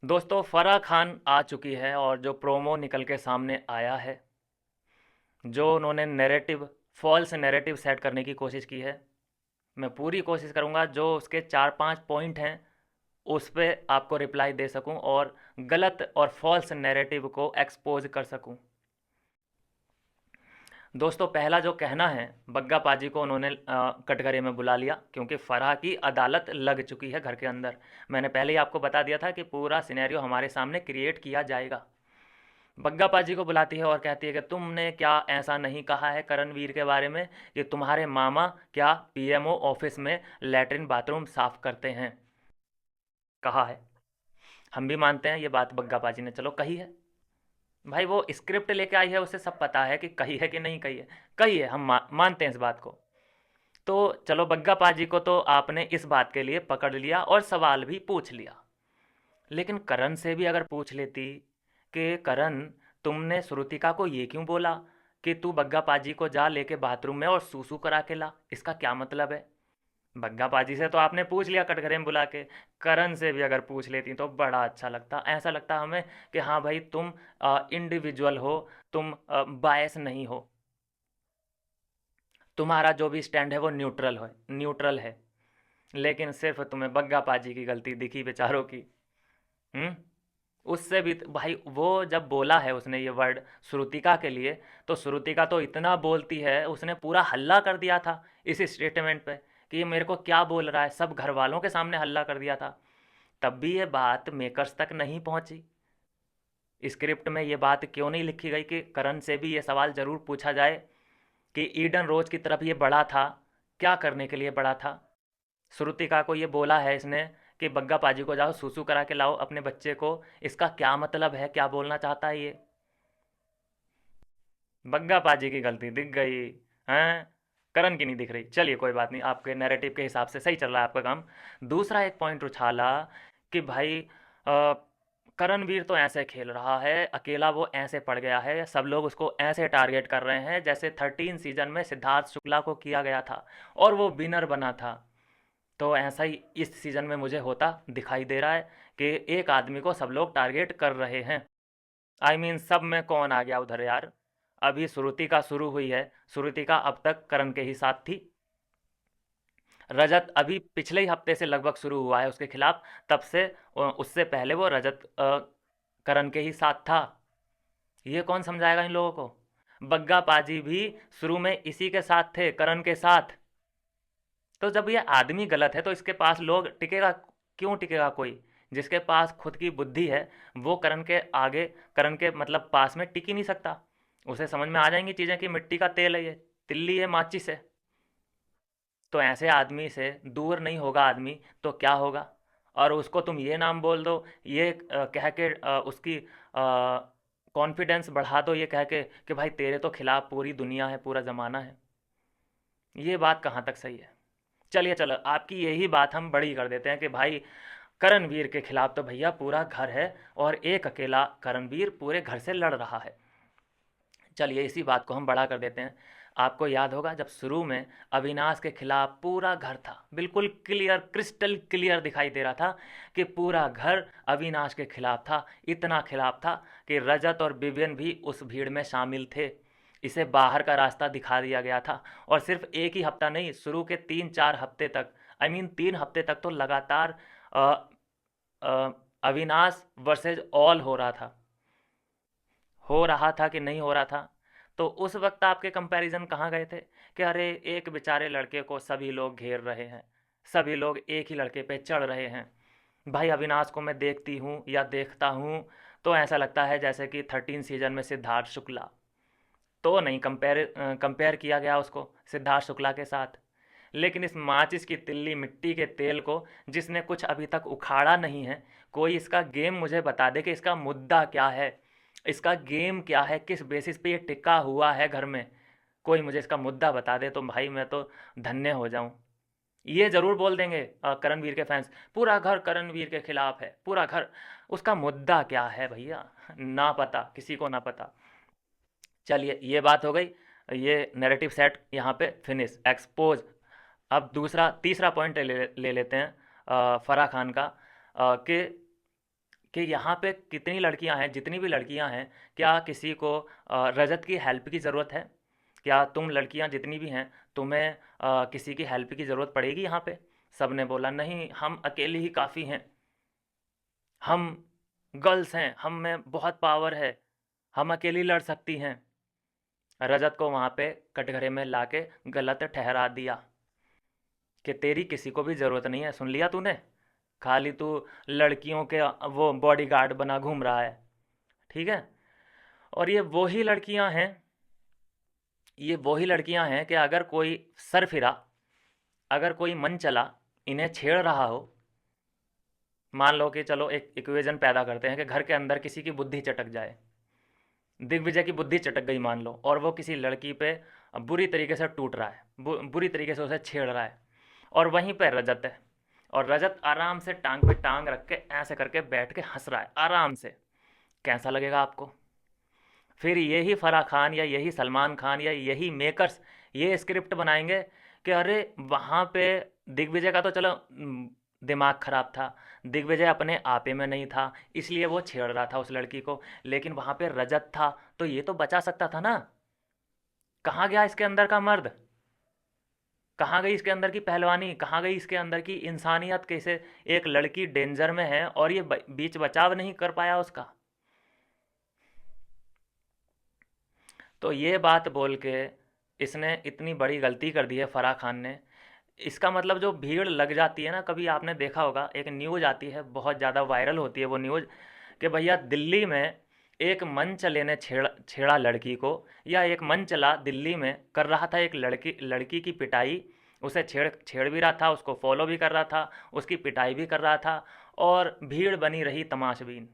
दोस्तों फराह खान आ चुकी है और जो प्रोमो निकल के सामने आया है, जो उन्होंने नैरेटिव फॉल्स नैरेटिव सेट करने की कोशिश की है, मैं पूरी कोशिश करूंगा जो उसके 4-5 पॉइंट हैं उस पे आपको रिप्लाई दे सकूं और गलत और फॉल्स नैरेटिव को एक्सपोज कर सकूं। दोस्तों पहला जो कहना है, बग्गा पाजी को उन्होंने कटघरे में बुला लिया क्योंकि फराह की अदालत लग चुकी है घर के अंदर। मैंने पहले ही आपको बता दिया था कि पूरा सिनेरियो हमारे सामने क्रिएट किया जाएगा। बग्गा पाजी को बुलाती है और कहती है कि तुमने क्या ऐसा नहीं कहा है करणवीर के बारे में कि तुम्हारे मामा क्या पीएमओ ऑफिस में लैट्रिन बाथरूम साफ करते हैं। कहा है, हम भी मानते हैं ये बात बग्गा पाजी ने चलो कही है। भाई वो स्क्रिप्ट लेके आई है, उसे सब पता है कि कही है कि नहीं कही है। कही है, हम मानते हैं इस बात को। तो चलो बग्गा पाजी को तो आपने इस बात के लिए पकड़ लिया और सवाल भी पूछ लिया, लेकिन करण से भी अगर पूछ लेती कि करण तुमने श्रुतिका को ये क्यों बोला कि तू बग्गा पाजी को जा लेके बाथरूम में और सूसू करा के ला, इसका क्या मतलब है। बग्गा पाजी से तो आपने पूछ लिया कटघरे में बुला के, करण से भी अगर पूछ लेती तो बड़ा अच्छा लगता, ऐसा लगता हमें कि हाँ भाई तुम इंडिविजुअल हो, तुम बायस नहीं हो, तुम्हारा जो भी स्टैंड है वो न्यूट्रल है। लेकिन सिर्फ तुम्हें बग्गा पाजी की गलती दिखी बेचारों की। हम्म। उससे भी भाई वो जब बोला है उसने ये वर्ड श्रुतिका के लिए, तो श्रुतिका तो इतना बोलती है, उसने पूरा हल्ला कर दिया था इस स्टेटमेंट पे कि ये मेरे को क्या बोल रहा है, सब घर वालों के सामने हल्ला कर दिया था। तब भी ये बात मेकर्स तक नहीं पहुंची। स्क्रिप्ट में ये बात क्यों नहीं लिखी गई कि करण से भी ये सवाल ज़रूर पूछा जाए कि ईडन रोज की तरफ ये बढ़ा था, क्या करने के लिए बढ़ा था। श्रुतिका को ये बोला है इसने कि बग्गा पाजी को जाओ सूसू करा के लाओ अपने बच्चे को, इसका क्या मतलब है, क्या बोलना चाहता है ये। बग्गा पाजी की गलती दिख गई हैं, करण की नहीं दिख रही। चलिए कोई बात नहीं, आपके नैरेटिव के हिसाब से सही चल रहा है आपका काम। दूसरा एक पॉइंट उछाला कि भाई करणवीर तो ऐसे खेल रहा है अकेला, वो ऐसे पड़ गया है, सब लोग उसको ऐसे टारगेट कर रहे हैं जैसे 13 सीजन में सिद्धार्थ शुक्ला को किया गया था और वो विनर बना था। तो ऐसा ही इस सीज़न में मुझे होता दिखाई दे रहा है कि एक आदमी को सब लोग टारगेट कर रहे हैं। सब में कौन आ गया उधर यार। अभी श्रुतिका शुरू हुई है, श्रुतिका अब तक करण के ही साथ थी। रजत अभी पिछले ही हफ्ते से लगभग शुरू हुआ है उसके खिलाफ, तब से उससे पहले वो रजत करण के ही साथ था। ये कौन समझाएगा इन लोगों को। बग्गा पाजी भी शुरू में इसी के साथ थे, करण के साथ। तो जब ये आदमी गलत है तो इसके पास लोग टिकेगा, क्यों टिकेगा कोई। जिसके पास खुद की बुद्धि है वो करण के आगे, करण के मतलब पास में टिक ही नहीं सकता। उसे समझ में आ जाएंगी चीज़ें कि मिट्टी का तेल है ये, तिल्ली है, माचिस है। तो ऐसे आदमी से दूर नहीं होगा आदमी तो क्या होगा। और उसको तुम ये नाम बोल दो, ये कह के उसकी कॉन्फिडेंस बढ़ा दो, ये कह के कि भाई तेरे तो खिलाफ पूरी दुनिया है, पूरा ज़माना है। ये बात कहाँ तक सही है। चलिए चलो आपकी यही बात हम बड़ी कर देते हैं कि भाई करणवीर के खिलाफ तो भैया पूरा घर है और एक अकेला करणवीर पूरे घर से लड़ रहा है। चलिए इसी बात को हम बड़ा कर देते हैं। आपको याद होगा जब शुरू में अविनाश के खिलाफ पूरा घर था, बिल्कुल क्लियर, क्रिस्टल क्लियर दिखाई दे रहा था कि पूरा घर अविनाश के खिलाफ था। इतना खिलाफ था कि रजत और विवियन भी उस भीड़ में शामिल थे। इसे बाहर का रास्ता दिखा दिया गया था। और सिर्फ एक ही हफ्ता नहीं, शुरू के 3-4 हफ्ते तक, 3 हफ्ते तक तो लगातार अ, अ, अविनाश वर्सेज ऑल हो रहा था कि नहीं हो रहा था। तो उस वक्त आपके कंपैरिजन कहाँ गए थे कि अरे एक बेचारे लड़के को सभी लोग घेर रहे हैं, सभी लोग एक ही लड़के पे चढ़ रहे हैं। भाई अविनाश को मैं देखती हूँ या देखता हूँ तो ऐसा लगता है जैसे कि 13 सीजन में सिद्धार्थ शुक्ला। तो नहीं कंपेयर किया गया उसको सिद्धार्थ शुक्ला के साथ। लेकिन इस माचिस की तिल्ली मिट्टी के तेल को जिसने कुछ अभी तक उखाड़ा नहीं है, कोई इसका गेम मुझे बता दे कि इसका मुद्दा क्या है, इसका गेम क्या है, किस बेसिस पे ये टिका हुआ है घर में। कोई मुझे इसका मुद्दा बता दे तो भाई मैं तो धन्य हो जाऊं। ये ज़रूर बोल देंगे करणवीर के फैंस, पूरा घर करणवीर के खिलाफ है, पूरा घर। उसका मुद्दा क्या है भैया, ना पता, किसी को ना पता। चलिए ये बात हो गई, ये नैरेटिव सेट यहाँ पे फिनिश एक्सपोज। अब दूसरा तीसरा पॉइंट ले लेते हैं फराह खान का, कि कि यहाँ पे कितनी लड़कियाँ हैं, जितनी भी लड़कियाँ हैं, क्या किसी को रजत की हेल्प की ज़रूरत है? क्या तुम लड़कियाँ जितनी भी हैं, तुम्हें किसी की हेल्प की ज़रूरत पड़ेगी यहाँ पे? सब ने बोला नहीं, हम अकेली ही काफ़ी हैं, हम गर्ल्स हैं, हम में बहुत पावर है, हम अकेली लड़ सकती हैं। रजत को वहाँ पे कटघरे में लाके गलत ठहरा दिया कि तेरी किसी को भी ज़रूरत नहीं है। सुन लिया तूने? खाली तू लड़कियों के वो बॉडीगार्ड बना घूम रहा है। ठीक है। और ये वही लड़कियां हैं कि अगर कोई सर फिरा, अगर कोई मन चला, इन्हें छेड़ रहा हो। मान लो कि चलो एक इक्वेशन पैदा करते हैं कि घर के अंदर किसी की बुद्धि चटक जाए, दिग्विजय की बुद्धि चटक गई मान लो, और वो किसी लड़की पे बुरी तरीके से टूट रहा है, बुरी तरीके से उसे छेड़ रहा है, और वहीं पे रजत है, और रजत आराम से टांग पे टांग रख के ऐसे करके बैठ के हंस रहा है आराम से। कैसा लगेगा आपको? फिर यही फराह खान या यही सलमान खान या यही मेकर्स ये स्क्रिप्ट बनाएंगे कि अरे वहाँ पे दिग्विजय का तो चलो दिमाग खराब था, दिग्विजय अपने आपे में नहीं था, इसलिए वो छेड़ रहा था उस लड़की को, लेकिन वहाँ पे रजत था तो ये तो बचा सकता था ना। कहाँ गया इसके अंदर का मर्द? कहाँ गई इसके अंदर की पहलवानी? कहाँ गई इसके अंदर की इंसानियत? कैसे एक लड़की डेंजर में है और ये बीच बचाव नहीं कर पाया उसका? तो ये बात बोल के इसने इतनी बड़ी गलती कर दी है फराह खान ने। इसका मतलब जो भीड़ लग जाती है ना, कभी आपने देखा होगा एक न्यूज़ आती है, बहुत ज़्यादा वायरल होती है वो न्यूज़, कि भैया दिल्ली में एक मंचले ने छेड़ा लड़की को, या एक मंचला दिल्ली में कर रहा था एक लड़की लड़की की पिटाई, उसे छेड़ छेड़ भी रहा था, उसको फॉलो भी कर रहा था, उसकी पिटाई भी कर रहा था, और भीड़ बनी रही तमाशबीन,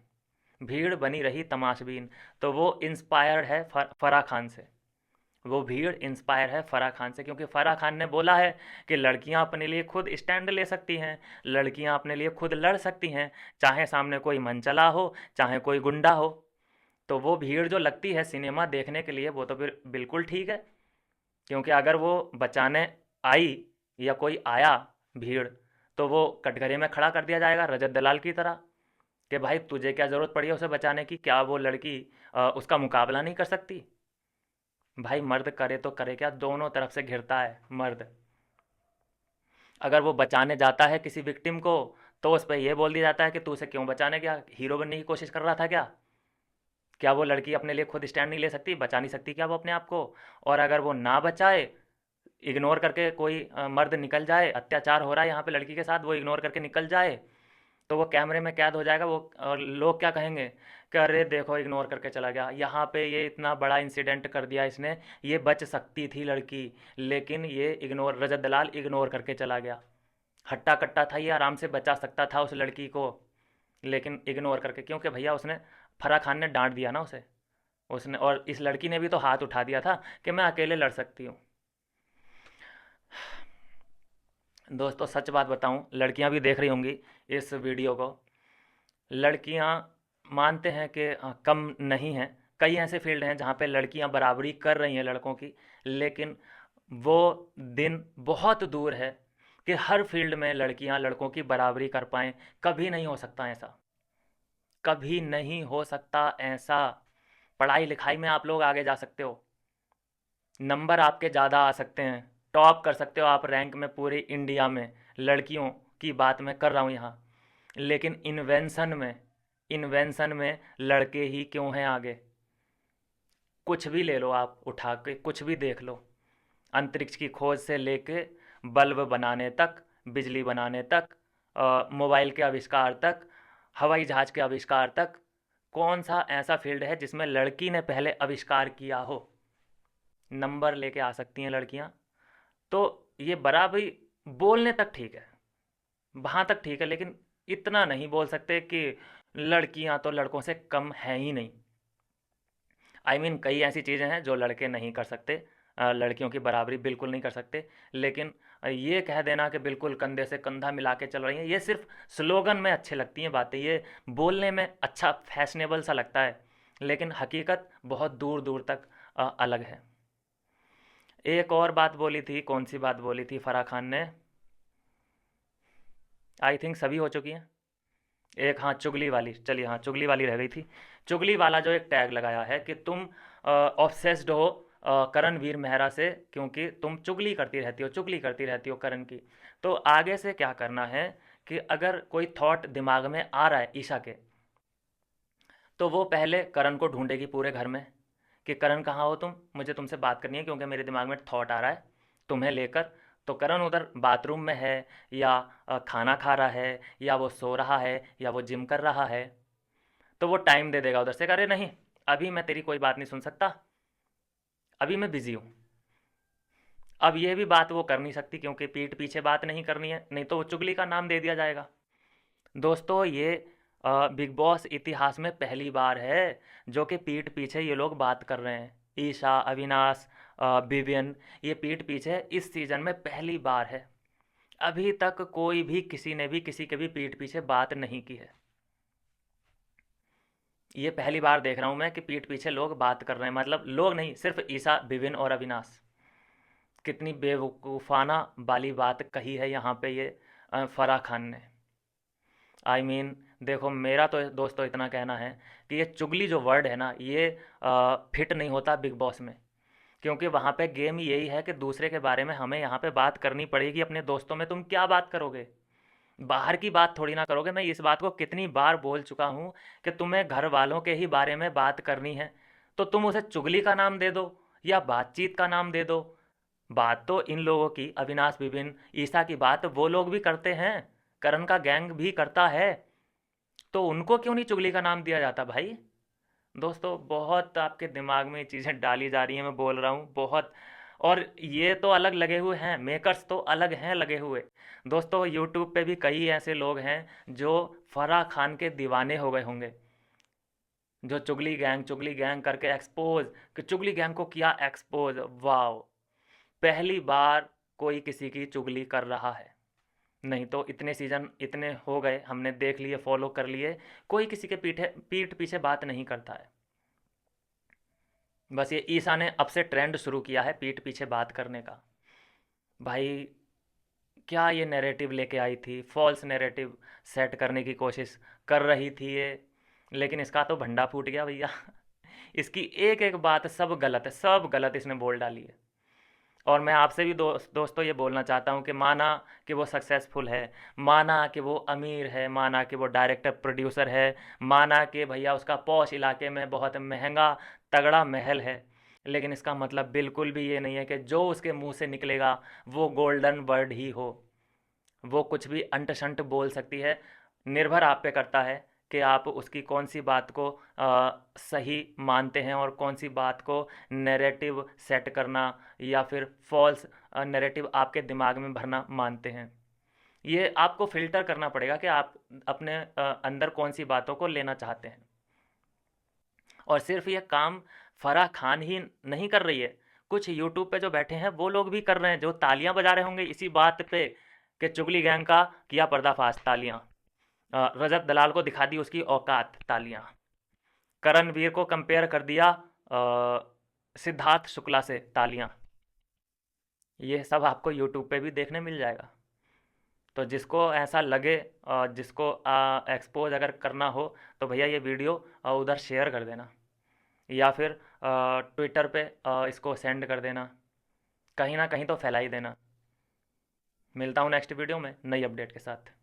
भीड़ बनी रही तमाशबीन। तो वो इंस्पायर्ड है फराह खान से, वो भीड़ इंस्पायर है फराह खान से, क्योंकि फराह खान ने बोला है कि लड़कियां अपने लिए खुद स्टैंड ले सकती हैं, लड़कियां अपने लिए खुद लड़ सकती हैं, चाहे सामने कोई मनचला हो, चाहे कोई गुंडा हो। तो वो भीड़ जो लगती है सिनेमा देखने के लिए, वो तो फिर बिल्कुल ठीक है, क्योंकि अगर वो बचाने आई या कोई आया भीड़, तो वो कटघरे में खड़ा कर दिया जाएगा रजत दलाल की तरह, कि भाई तुझे क्या ज़रूरत पड़ी है उसे बचाने की? क्या वो लड़की उसका मुकाबला नहीं कर सकती? भाई मर्द करे तो करे क्या, दोनों तरफ से घिरता है मर्द। अगर वो बचाने जाता है किसी विक्टिम को, तो उस पर यह बोल दिया जाता है कि तू उसे क्यों बचाने गया, हीरो बनने की कोशिश कर रहा था क्या? क्या वो लड़की अपने लिए खुद स्टैंड नहीं ले सकती, बचा नहीं सकती क्या वो अपने आप को? और अगर वो ना बचाए, इग्नोर करके कोई मर्द निकल जाए, अत्याचार हो रहा है यहाँ पे लड़की के साथ, वो इग्नोर करके निकल जाए, तो वो कैमरे में कैद हो जाएगा वो, और लोग क्या कहेंगे कि अरे देखो इग्नोर करके चला गया, यहाँ पे ये इतना बड़ा इंसिडेंट कर दिया इसने, ये बच सकती थी लड़की, लेकिन ये इग्नोर, रजत दलाल इग्नोर करके चला गया। हट्टा कट्टा था, ये आराम से बचा सकता था उस लड़की को, लेकिन इग्नोर करके, क्योंकि भैया उसने, फराह खान ने डांट दिया ना उसे, उसने, और इस लड़की ने भी तो हाथ उठा दिया था कि मैं अकेले लड़ सकती हूँ। दोस्तों सच बात बताऊं, लड़कियां भी देख रही होंगी इस वीडियो को, लड़कियां मानते हैं कि कम नहीं हैं, कई ऐसे फील्ड हैं जहाँ पे लड़कियां बराबरी कर रही हैं लड़कों की, लेकिन वो दिन बहुत दूर है कि हर फील्ड में लड़कियां लड़कों की बराबरी कर पाएँ। कभी नहीं हो सकता ऐसा, कभी नहीं हो सकता ऐसा। पढ़ाई लिखाई में आप लोग आगे जा सकते हो, नंबर आपके ज़्यादा आ सकते हैं, टॉप कर सकते हो आप रैंक में पूरे इंडिया में, लड़कियों की बात मैं कर रहा हूँ यहाँ, लेकिन इन्वेंशन में लड़के ही क्यों हैं आगे? कुछ भी ले लो आप उठा के, कुछ भी देख लो, अंतरिक्ष की खोज से लेके बल्ब बनाने तक, बिजली बनाने तक, मोबाइल के आविष्कार तक, हवाई जहाज़ के आविष्कार तक, कौन सा ऐसा फील्ड है जिसमें लड़की ने पहले आविष्कार किया हो? नंबर लेके आ सकती हैं लड़कियां। तो ये बराबरी बोलने तक ठीक है, वहाँ तक ठीक है, लेकिन इतना नहीं बोल सकते कि लड़कियां तो लड़कों से कम हैं ही नहीं। कई ऐसी चीज़ें हैं जो लड़के नहीं कर सकते, लड़कियों की बराबरी बिल्कुल नहीं कर सकते, लेकिन ये कह देना कि बिल्कुल कंधे से कंधा मिला के चल रही हैं, ये सिर्फ स्लोगन में अच्छी लगती हैं बातें, ये बोलने में अच्छा फैशनेबल सा लगता है, लेकिन हकीकत बहुत दूर दूर तक अलग है। एक और बात बोली थी, कौन सी बात बोली थी फराह खान ने? आई थिंक सभी हो चुकी हैं। एक, हाँ, चुगली वाली, चलिए, हाँ, चुगली वाली रह गई थी। चुगली वाला जो एक टैग लगाया है कि तुम ऑब्सेस्ड हो करणवीर मेहरा से, क्योंकि तुम चुगली करती रहती हो, चुगली करती रहती हो करण की। तो आगे से क्या करना है कि अगर कोई थॉट दिमाग में आ रहा है ईशा के, तो वो पहले करण को ढूंढेगी पूरे घर में कि करण कहाँ हो तुम, मुझे तुमसे बात करनी है, क्योंकि मेरे दिमाग में थॉट आ रहा है तुम्हें लेकर। तो करण उधर बाथरूम में है, या खाना खा रहा है, या वो सो रहा है, या वो जिम कर रहा है। तो वो टाइम दे देगा उधर से, अरे नहीं, अभी मैं तेरी कोई बात नहीं सुन सकता, अभी मैं बिजी हूँ। अब ये भी बात वो कर नहीं सकती, क्योंकि पीठ पीछे बात नहीं करनी है, नहीं तो वो चुगली का नाम दे दिया जाएगा। दोस्तों, ये बिग बॉस इतिहास में पहली बार है जो कि पीठ पीछे ये लोग बात कर रहे हैं। ईशा, अविनाश, विवियन, ये पीठ पीछे इस सीज़न में पहली बार है। अभी तक कोई भी किसी ने भी किसी के भी पीठ पीछे बात नहीं की है। ये पहली बार देख रहा हूँ मैं कि पीठ पीछे लोग बात कर रहे हैं, मतलब लोग नहीं, सिर्फ ईशा, विविन और अविनाश। कितनी बेवकूफ़ाना वाली बात कही है यहाँ पे ये फराह खान ने। आई मीन, देखो, मेरा तो दोस्तों इतना कहना है कि ये चुगली जो वर्ड है ना, ये फिट नहीं होता बिग बॉस में। क्योंकि वहाँ पे गेम यही है कि दूसरे के बारे में हमें यहाँ पे बात करनी पड़ेगी। अपने दोस्तों में तुम क्या बात करोगे, बाहर की बात थोड़ी ना करोगे। मैं इस बात को कितनी बार बोल चुका हूँ कि तुम्हें घर वालों के ही बारे में बात करनी है, तो तुम उसे चुगली का नाम दे दो या बातचीत का नाम दे दो। बात तो इन लोगों की, अविनाश, विभिन्न, ईसा की बात वो लोग भी करते हैं, करण का गैंग भी करता है, तो उनको क्यों नहीं चुगली का नाम दिया जाता भाई। दोस्तों, बहुत आपके दिमाग में ये चीज़ें डाली जा रही हैं, मैं बोल रहा हूँ बहुत। और ये तो अलग लगे हुए हैं, मेकर्स तो अलग हैं लगे हुए। दोस्तों, यूट्यूब पे भी कई ऐसे लोग हैं जो फराह खान के दीवाने हो गए होंगे, जो चुगली गैंग करके एक्सपोज, कि चुगली गैंग को किया एक्सपोज। वाओ, पहली बार कोई किसी की चुगली कर रहा है। नहीं तो इतने सीजन इतने हो गए, हमने देख लिए, फॉलो कर लिए, कोई किसी के पीठ पीछे बात नहीं करता है। बस ये ईसा ने अब से ट्रेंड शुरू किया है पीठ पीछे बात करने का। भाई, क्या ये नैरेटिव लेके आई थी, फॉल्स नैरेटिव सेट करने की कोशिश कर रही थी ये, लेकिन इसका तो भंडा फूट गया भैया। इसकी एक एक बात सब गलत है, सब गलत इसने बोल डाली है। और मैं आपसे भी दोस्तों ये बोलना चाहता हूँ कि माना कि वो सक्सेसफुल है, माना कि वो अमीर है, माना कि वो डायरेक्टर प्रोड्यूसर है, माना कि भैया उसका पॉश इलाके में बहुत महंगा तगड़ा महल है, लेकिन इसका मतलब बिल्कुल भी ये नहीं है कि जो उसके मुंह से निकलेगा वो गोल्डन वर्ड ही हो। वो कुछ भी अंट शंट बोल सकती है। निर्भर आप पे करता है कि आप उसकी कौन सी बात को सही मानते हैं और कौन सी बात को नैरेटिव सेट करना या फिर फॉल्स नैरेटिव आपके दिमाग में भरना मानते हैं। ये आपको फिल्टर करना पड़ेगा कि आप अपने अंदर कौन सी बातों को लेना चाहते हैं। और सिर्फ ये काम फराह खान ही नहीं कर रही है, कुछ यूट्यूब पे जो बैठे हैं वो लोग भी कर रहे हैं, जो तालियां बजा रहे होंगे इसी बात पे कि चुगली गैंग का किया पर्दाफाश, तालियां। रजत दलाल को दिखा दी उसकी औकात, तालियां। करणवीर को कंपेयर कर दिया सिद्धार्थ शुक्ला से, तालियां। ये सब आपको यूट्यूब पे भी देखने मिल जाएगा। तो जिसको ऐसा लगे, जिसको एक्सपोज अगर करना हो, तो भैया ये वीडियो उधर शेयर कर देना, या फिर ट्विटर पे इसको सेंड कर देना, कहीं ना कहीं तो फैला ही देना। मिलता हूँ नेक्स्ट वीडियो में नई अपडेट के साथ।